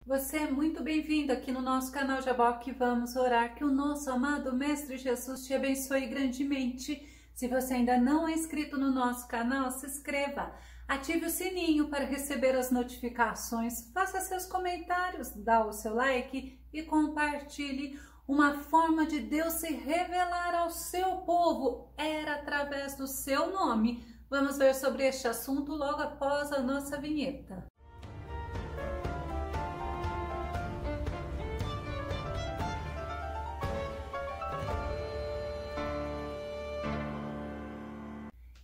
Você é muito bem-vindo aqui no nosso canal Jaboque. Vamos orar que o nosso amado Mestre Jesus te abençoe grandemente. Se você ainda não é inscrito no nosso canal, se inscreva. Ative o sininho para receber as notificações. Faça seus comentários, dá o seu like e compartilhe. Uma forma de Deus se revelar ao seu povo era através do seu nome. Vamos ver sobre este assunto logo após a nossa vinheta.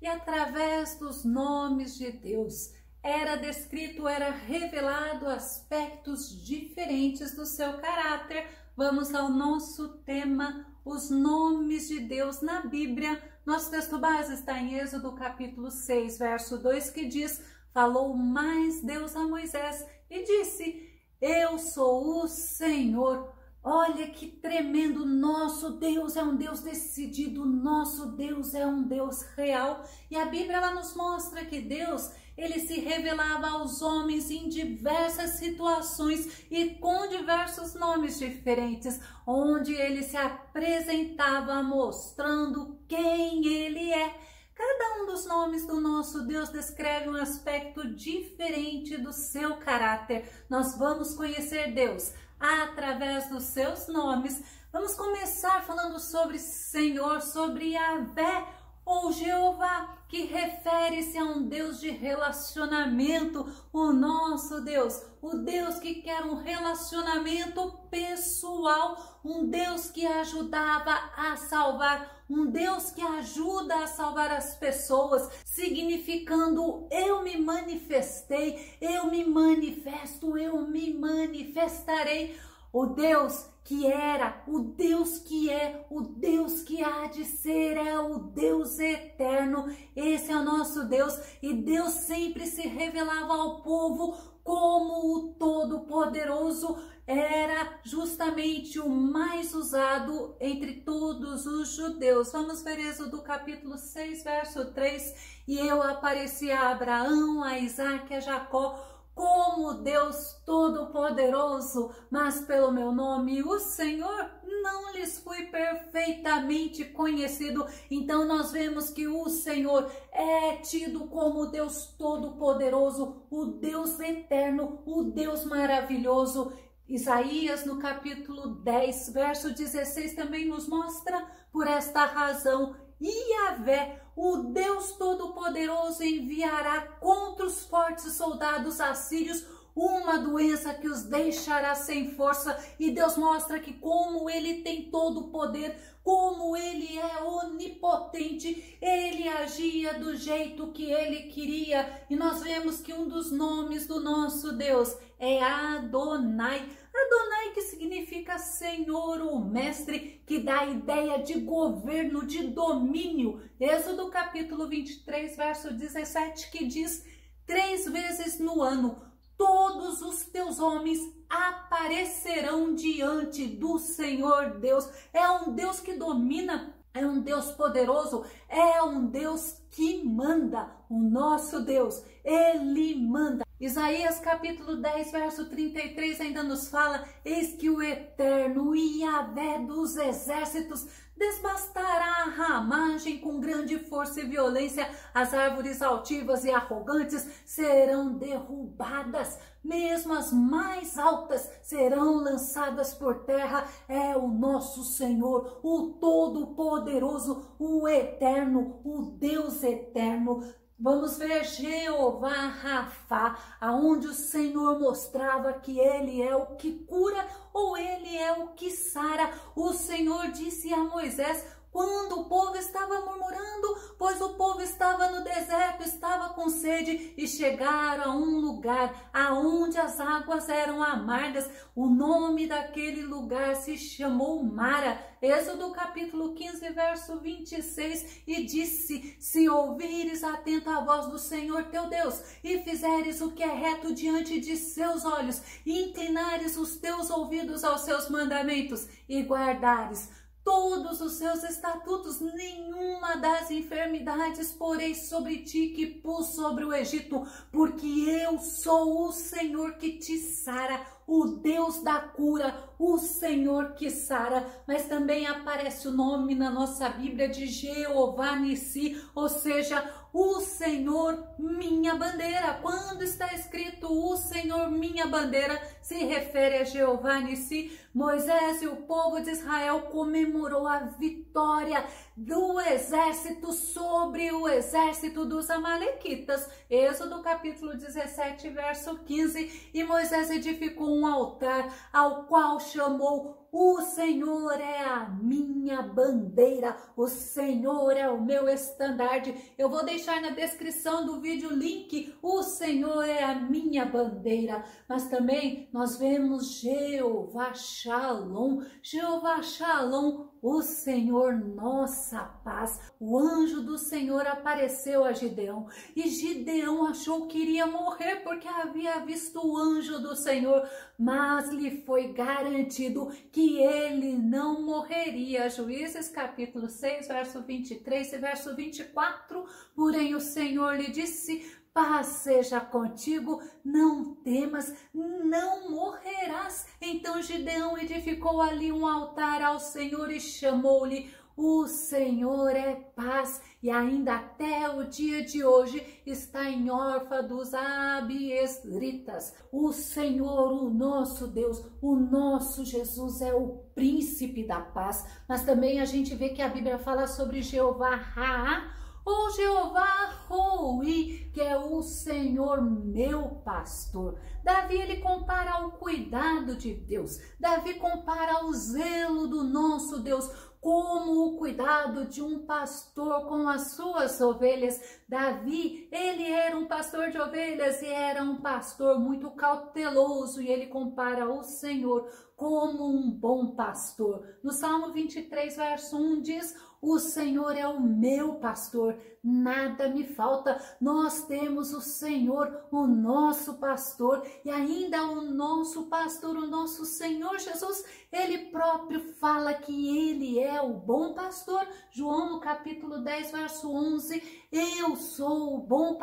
E através dos nomes de Deus era descrito, era revelado aspectos diferentes do seu caráter. Vamos ao nosso tema, os nomes de Deus na Bíblia. Nosso texto base está em Êxodo capítulo 6, verso 2, que diz: falou mais Deus a Moisés e disse: eu sou o Senhor. Olha que tremendo, nosso Deus é um Deus decidido, nosso Deus é um Deus real. E a Bíblia ela nos mostra que Deus, ele se revelava aos homens em diversas situações e com diversos nomes diferentes, onde ele se apresentava mostrando quem ele é. Cada um dos nomes do nosso Deus descreve um aspecto diferente do seu caráter. Nós vamos conhecer Deus através dos seus nomes. Vamos começar falando sobre Senhor, sobre Yahvé ou Jeová, que refere-se a um Deus de relacionamento, o nosso Deus, o Deus que quer um relacionamento pessoal, um Deus que ajudava a salvar, um Deus que ajuda a salvar as pessoas, significando eu me manifestei, eu me manifesto, eu me manifestarei. O Deus que era, o Deus que é, o Deus que há de ser, é o Deus eterno. Esse é o nosso Deus, e Deus sempre se revelava ao povo como o Todo-Poderoso. Era justamente o mais usado entre todos os judeus. Vamos ver Êxodo capítulo 6, verso 3. E eu apareci a Abraão, a Isaque, a Jacó, como Deus Todo-Poderoso, mas pelo meu nome, o Senhor, não lhes fui perfeitamente conhecido. Então nós vemos que o Senhor é tido como Deus Todo-Poderoso, o Deus eterno, o Deus maravilhoso. Isaías, no capítulo 10, verso 16, também nos mostra: por esta razão, Yahvé, o Deus Todo-Poderoso, enviará contra os fortes soldados assírios uma doença que os deixará sem força. E Deus mostra que como ele tem todo o poder, como ele é onipotente, ele agia do jeito que ele queria. E nós vemos que um dos nomes do nosso Deus é Adonai. Adonai, que significa Senhor ou Mestre, que dá a ideia de governo, de domínio. Êxodo capítulo 23, verso 17, que diz: 3 vezes no ano todos os teus homens aparecerão diante do Senhor Deus. É um Deus que domina, é um Deus poderoso, é um Deus que manda. O nosso Deus, ele manda. Isaías capítulo 10, verso 33 ainda nos fala: eis que o eterno Yahvé dos exércitos desbastará a ramagem com grande força e violência, as árvores altivas e arrogantes serão derrubadas, mesmo as mais altas serão lançadas por terra. É o nosso Senhor, o Todo-Poderoso, o Eterno, o Deus Eterno. Vamos ver Jeová Rafá, aonde o Senhor mostrava que ele é o que cura ou ele é o que sara. O Senhor disse a Moisés: quando o povo estava murmurando, pois o povo estava no deserto, estava com sede, e chegaram a um lugar aonde as águas eram amargas. O nome daquele lugar se chamou Mara. Êxodo capítulo 15, verso 26, e disse: se ouvires atento a voz do Senhor teu Deus, e fizeres o que é reto diante de seus olhos, e inclinares os teus ouvidos aos seus mandamentos, e guardares todos os seus estatutos, nenhuma das enfermidades porei sobre ti que pus sobre o Egito, porque eu sou o Senhor que te sara. o Deus da cura, o Senhor que sara. Mas também aparece o nome na nossa Bíblia de Jeová Nissi, ou seja, o Senhor minha bandeira. Quando está escrito o Senhor minha bandeira, se refere a Jeová Nissi. Moisés e o povo de Israel comemorou a vitória do exército sobre o exército dos amalequitas. Êxodo capítulo 17, verso 15. E Moisés edificou um altar ao qual chamou: o Senhor é a minha bandeira, o Senhor é o meu estandarte. Eu vou deixar na descrição do vídeo o link, o Senhor é a minha bandeira. Mas também nós vemos Jeová Shalom, Jeová Shalom, o Senhor nossa paz. O anjo do Senhor apareceu a Gideão e Gideão achou que iria morrer porque havia visto o anjo do Senhor, mas lhe foi garantido que ele não morreria. Juízes capítulo 6, verso 23 e verso 24. Porém o Senhor lhe disse: paz seja contigo, não temas, não morrerás. Então Gideão edificou ali um altar ao Senhor e chamou-lhe: o Senhor é paz. E ainda até o dia de hoje está em Orfa dos Abiesritas. O Senhor, o nosso Deus, o nosso Jesus é o príncipe da paz. Mas também a gente vê que a Bíblia fala sobre Jeová Raá, ou Jeová Roi, que é o Senhor meu pastor. Davi, ele compara o cuidado de Deus. Davi compara o zelo do nosso Deus como o cuidado de um pastor com as suas ovelhas. Davi, ele era um pastor de ovelhas e era um pastor muito cauteloso, e ele compara o Senhor como um bom pastor. No Salmo 23, verso 1 diz: o Senhor é o meu pastor, nada me falta. Nós temos o Senhor, o nosso pastor, e ainda o nosso pastor, o nosso Senhor Jesus, ele próprio fala que ele é o bom pastor. João no capítulo 10, verso 11, eu sou o bom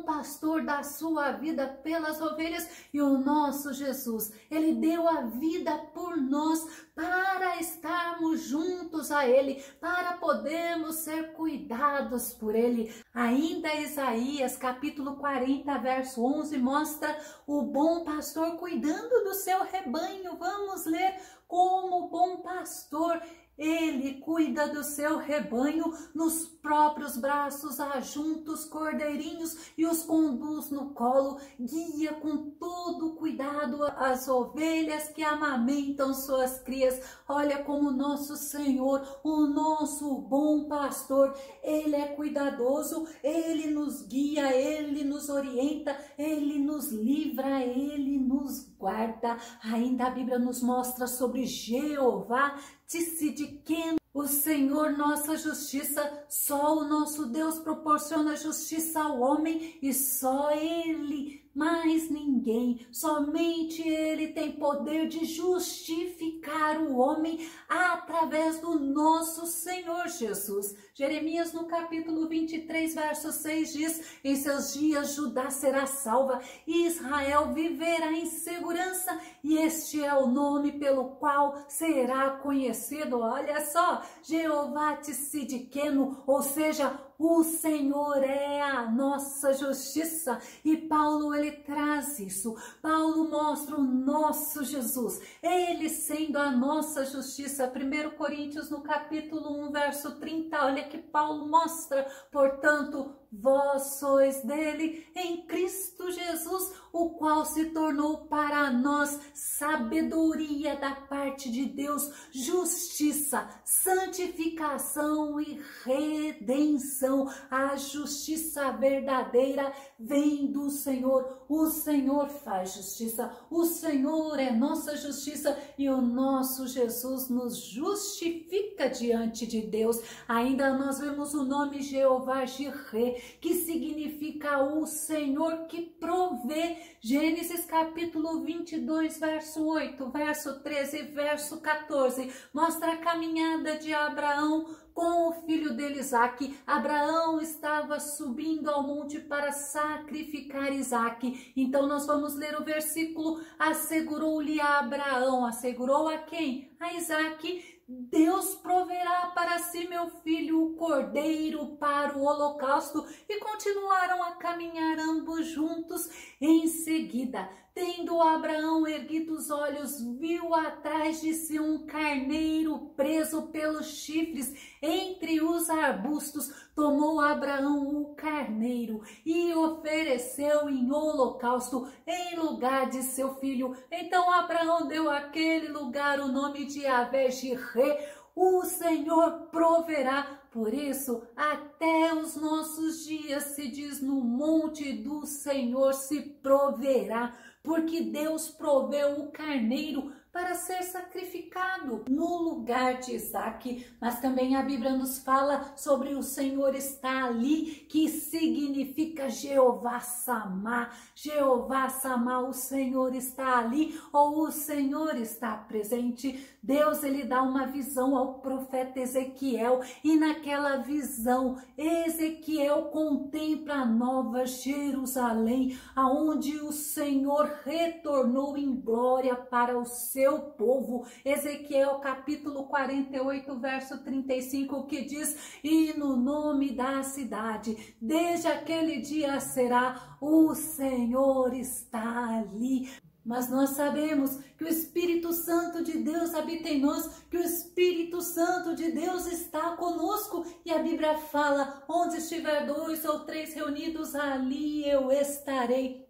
pastor dá sua vida pelas ovelhas. E o nosso Jesus, ele deu a vida por nós para estarmos juntos a ele, para podermos ser cuidados por ele. Ainda Isaías capítulo 40, verso 11 mostra o bom pastor cuidando do seu rebanho. Vamos ler como o bom pastor, ele cuida do seu rebanho, nos próprios braços ajunta os cordeirinhos e os conduz no colo, guia com todo cuidado as ovelhas que amamentam suas crias. Olha como o nosso Senhor, o nosso bom pastor, ele é cuidadoso, ele nos guia, ele nos orienta, ele nos livra, ele nos guarda. Ainda a Bíblia nos mostra sobre Jeová Tsidkenu, o Senhor nossa justiça. Só o nosso Deus proporciona justiça ao homem, e só ele, mais ninguém, somente ele tem poder de justificar o homem através do nosso Senhor Jesus. Jeremias no capítulo 23, verso 6 diz: em seus dias Judá será salva e Israel viverá em segurança, e este é o nome pelo qual será conhecido. Olha só, Jeová Tsidkenu, ou seja, o Senhor é a nossa justiça. E Paulo, ele traz isso. Paulo mostra o nosso Jesus, ele sendo a nossa justiça. 1 Coríntios no capítulo 1, verso 30, olha que Paulo mostra: portanto, vós sois dele em Cristo Jesus, o qual se tornou para nós sabedoria da parte de Deus, justiça, santificação e redenção. A justiça verdadeira vem do Senhor. O Senhor faz justiça, o Senhor é nossa justiça, e o nosso Jesus nos justifica diante de Deus. Ainda nós vemos o nome Jeová Jireh, que significa o Senhor que provê. Gênesis capítulo 22, verso 8, verso 13 e verso 14 mostra a caminhada de Abraão com o filho dele Isaque. Abraão estava subindo ao monte para sacrificar Isaque. Então nós vamos ler o versículo: assegurou-lhe a Abraão, assegurou a quem? A Isaque: Deus proverá para si, meu filho, o cordeiro para o holocausto. E continuaram a caminhar ambos juntos. Em seguida, tendo Abraão erguido os olhos, viu atrás de si um carneiro preso pelos chifres entre os arbustos. Tomou Abraão o carneiro e ofereceu em holocausto em lugar de seu filho. Então Abraão deu àquele lugar o nome de Yahvé-Jireh, o Senhor proverá. Por isso, até os nossos dias se diz: no monte do Senhor se proverá, porque Deus proveu o carneiro para ser sacrificado no lugar de Isaque. Mas também a Bíblia nos fala sobre o Senhor está ali, que significa Jeová Samá. Jeová Samá, o Senhor está ali, ou o Senhor está presente. Deus, ele dá uma visão ao profeta Ezequiel, e naquela visão Ezequiel contempla a nova Jerusalém, aonde o Senhor retornou em glória para o seu povo. Ezequiel capítulo 48, verso 35, que diz: e no nome da cidade, desde aquele dia será: o Senhor está ali. Mas nós sabemos que o Espírito Santo de Deus habita em nós, que o Espírito Santo de Deus está conosco. E a Bíblia fala: onde estiver 2 ou 3 reunidos, ali eu estarei.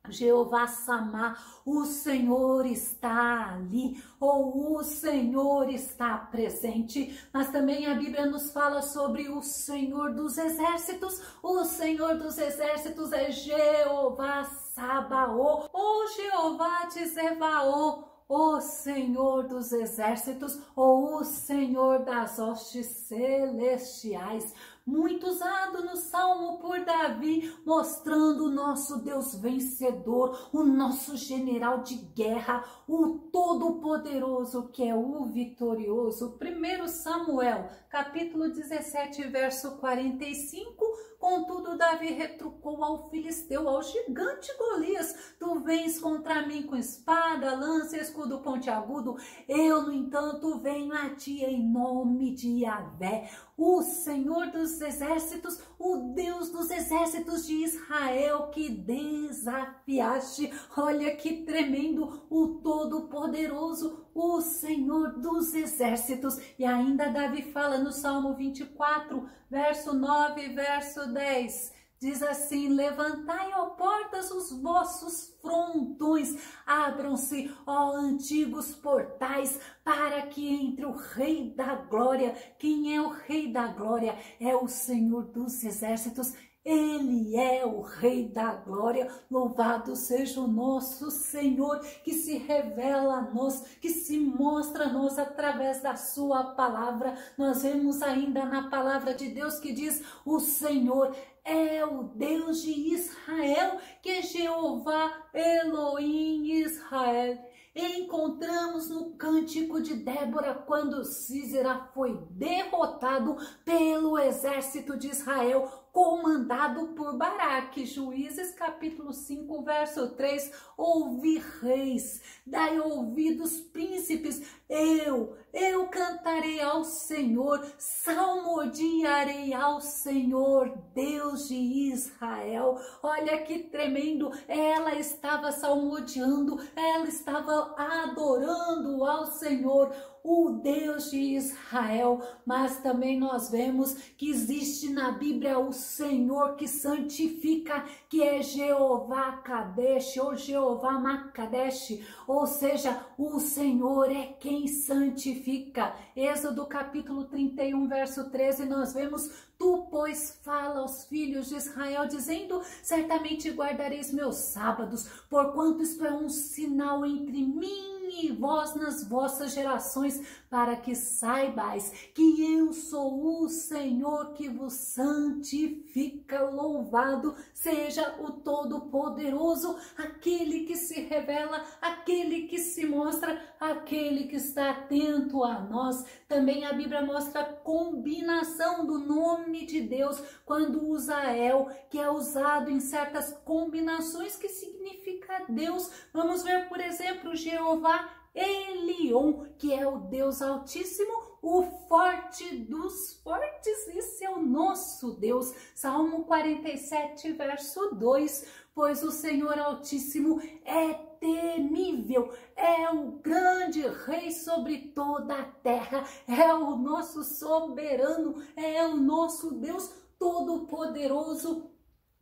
Jeová Samá, o Senhor está ali, ou o Senhor está presente. Mas também a Bíblia nos fala sobre o Senhor dos Exércitos. O Senhor dos Exércitos é Jeová Sabaó, ou Jeová Tsebaó, o Senhor dos Exércitos, ou o Senhor das hostes celestiais. Muito usado no Salmo por Davi, mostrando o nosso Deus vencedor, o nosso general de guerra, o todo-poderoso, que é o vitorioso. 1 Samuel, capítulo 17, verso 45, contudo Davi retrucou ao filisteu, ao gigante Golias: tu vens contra mim com espada, lança, escudo pontiagudo, eu, no entanto, venho a ti em nome de Yahvé, o Senhor dos Exércitos, o Deus dos Exércitos de Israel, que desafiaste. Olha que tremendo, o Todo-Poderoso, o Senhor dos Exércitos. E ainda Davi fala no Salmo 24, verso 9 e verso 10. Diz assim: levantai, ó portas, os vossos frontões, abram-se, ó antigos portais, para que entre o Rei da Glória. Quem é o Rei da Glória? É o Senhor dos Exércitos. Ele é o Rei da Glória. Louvado seja o nosso Senhor, que se revela a nós, que se mostra a nós através da sua palavra. Nós vemos ainda na palavra de Deus que diz: o Senhor é o Deus de Israel, que é Jeová Elohim Israel. Encontramos no cântico de Débora, quando Sísera foi derrotado pelo exército de Israel, comandado por Baraque. Juízes capítulo 5, verso 3. Ouvi, reis, dai ouvidos, príncipes, eu cantarei ao Senhor, salmodiarei ao Senhor, Deus de Israel. Olha que tremendo, ela estava salmodiando, ela estava adorando ao Senhor, o Deus de Israel. Mas também nós vemos que existe na Bíblia o Senhor que santifica, que é Jeová Kadesh, ou Jeová Makadesh, ou seja, o Senhor é quem santifica. Êxodo capítulo 31, verso 13, nós vemos: tu, pois, fala aos filhos de Israel, dizendo: certamente guardareis meus sábados, porquanto isto é um sinal entre mim e vós nas vossas gerações, para que saibais que eu sou o Senhor que vos santifica. Louvado seja o Todo-Poderoso, aquele que se revela, aquele que se mostra, aquele que está atento a nós. Também a Bíblia mostra a combinação do nome de Deus, quando usa El, que é usado em certas combinações que significa Deus. Vamos ver, por exemplo, Jeová Elion, que é o Deus Altíssimo, o forte dos fortes. Esse é o nosso Deus. Salmo 47, verso 2. Pois o Senhor Altíssimo é temível, é o grande rei sobre toda a terra, é o nosso soberano, é o nosso Deus todo-poderoso.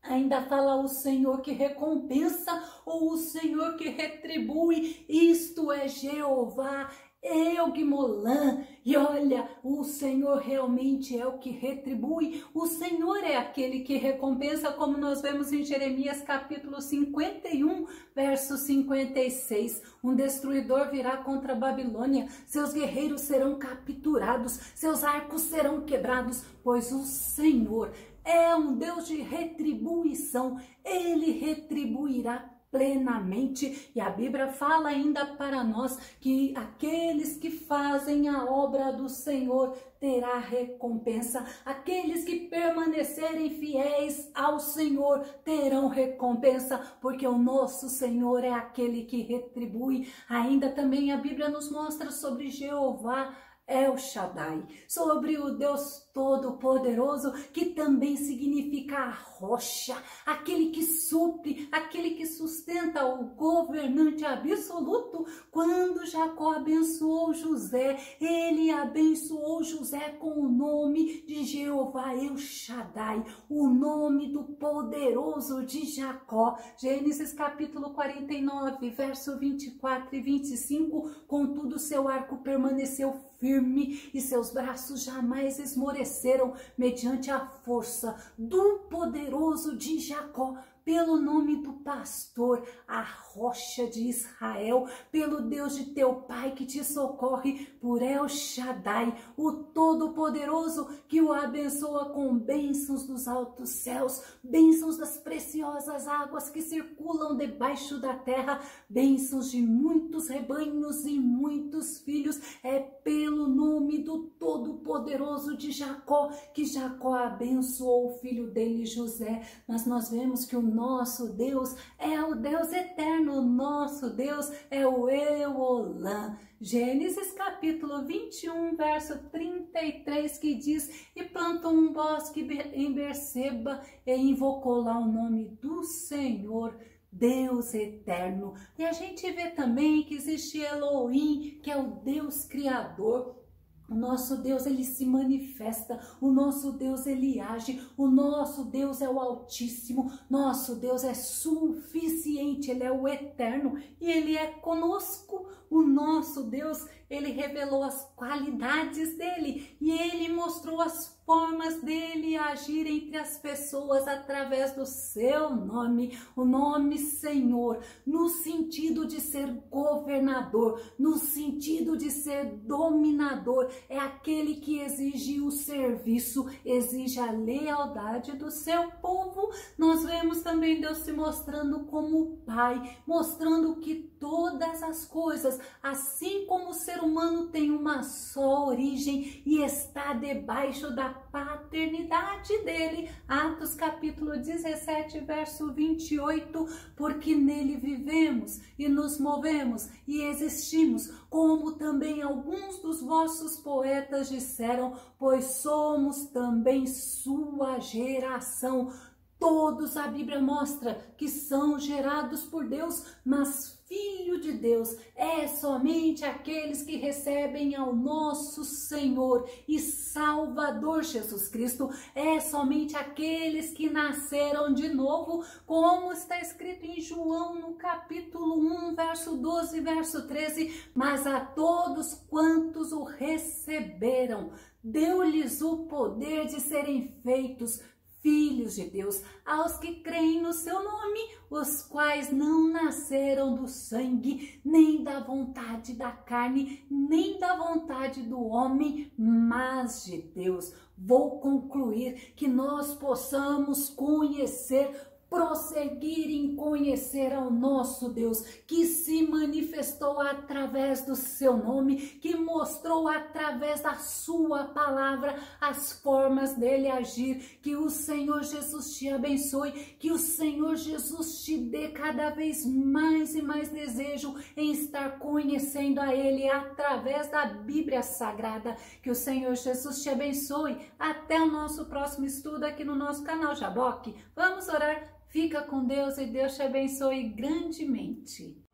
Ainda fala o Senhor que recompensa ou o Senhor que retribui. Isto é Jeová El-Guimolã. E olha, o Senhor realmente é o que retribui. O Senhor é aquele que recompensa, como nós vemos em Jeremias capítulo 51, verso 56. Um destruidor virá contra a Babilônia, seus guerreiros serão capturados, seus arcos serão quebrados, pois o Senhor é um Deus de retribuição, ele retribuirá plenamente. E a Bíblia fala ainda para nós que aqueles que fazem a obra do Senhor terá recompensa. Aqueles que permanecerem fiéis ao Senhor terão recompensa, porque o nosso Senhor é aquele que retribui. Ainda também a Bíblia nos mostra sobre Jeová El Shaddai, sobre o Deus Todo-Poderoso, que também significa a rocha, aquele que supre, aquele que sustenta, o governante absoluto. Quando Jacó abençoou José, ele abençoou José com o nome de Jeová El Shaddai, o nome do poderoso de Jacó. Gênesis capítulo 49, verso 24 e 25, contudo seu arco permaneceu firme e seus braços jamais esmoreceram, mediante a força do poderoso de Jacó, pelo nome do pastor, a rocha de Israel, pelo Deus de teu pai que te socorre, por El Shaddai, o Todo-Poderoso, que o abençoa com bênçãos dos altos céus, bênçãos das preciosas águas que circulam debaixo da terra, bênçãos de muitos rebanhos e muitos filhos. É pelo nome do Todo-Poderoso de Jacó que Jacó abençoou o filho dele, José. Mas nós vemos que o nosso Deus é o Deus eterno, o nosso Deus é o Eolã. Gênesis capítulo 21, verso 33, que diz: e plantou um bosque em Berseba e invocou lá o nome do Senhor, Deus eterno. E a gente vê também que existe Elohim, que é o Deus criador. O nosso Deus, ele se manifesta, o nosso Deus, ele age, o nosso Deus é o Altíssimo, nosso Deus é suficiente, ele é o Eterno e ele é conosco. O nosso Deus, ele revelou as qualidades dele e ele mostrou as formas dele agir entre as pessoas através do seu nome, o nome Senhor, no sentido de ser governador, no sentido de ser dominador. É aquele que exige o serviço, exige a lealdade do seu povo. Nós vemos também Deus se mostrando como Pai, mostrando que todas as coisas, assim como o ser humano tem uma só origem e está debaixo da paternidade dele. Atos capítulo 17, verso 28, porque nele vivemos e nos movemos e existimos, como também alguns dos vossos poetas disseram, pois somos também sua geração. Todos, a Bíblia mostra que são gerados por Deus, mas Filho de Deus é somente aqueles que recebem ao nosso Senhor e Salvador Jesus Cristo, é somente aqueles que nasceram de novo, como está escrito em João no capítulo 1, verso 12, verso 13, mas a todos quantos o receberam, deu-lhes o poder de serem feitos filhos de Deus, aos que creem no seu nome, os quais não nasceram do sangue, nem da vontade da carne, nem da vontade do homem, mas de Deus. Vou concluir que nós possamos prosseguir em conhecer ao nosso Deus, que se manifestou através do seu nome, que mostrou através da sua palavra as formas dele agir. Que o Senhor Jesus te abençoe, que o Senhor Jesus te dê cada vez mais e mais desejo em estar conhecendo a ele através da Bíblia Sagrada. Que o Senhor Jesus te abençoe. Até o nosso próximo estudo aqui no nosso canal Jaboque. Vamos orar? Fica com Deus e Deus te abençoe grandemente.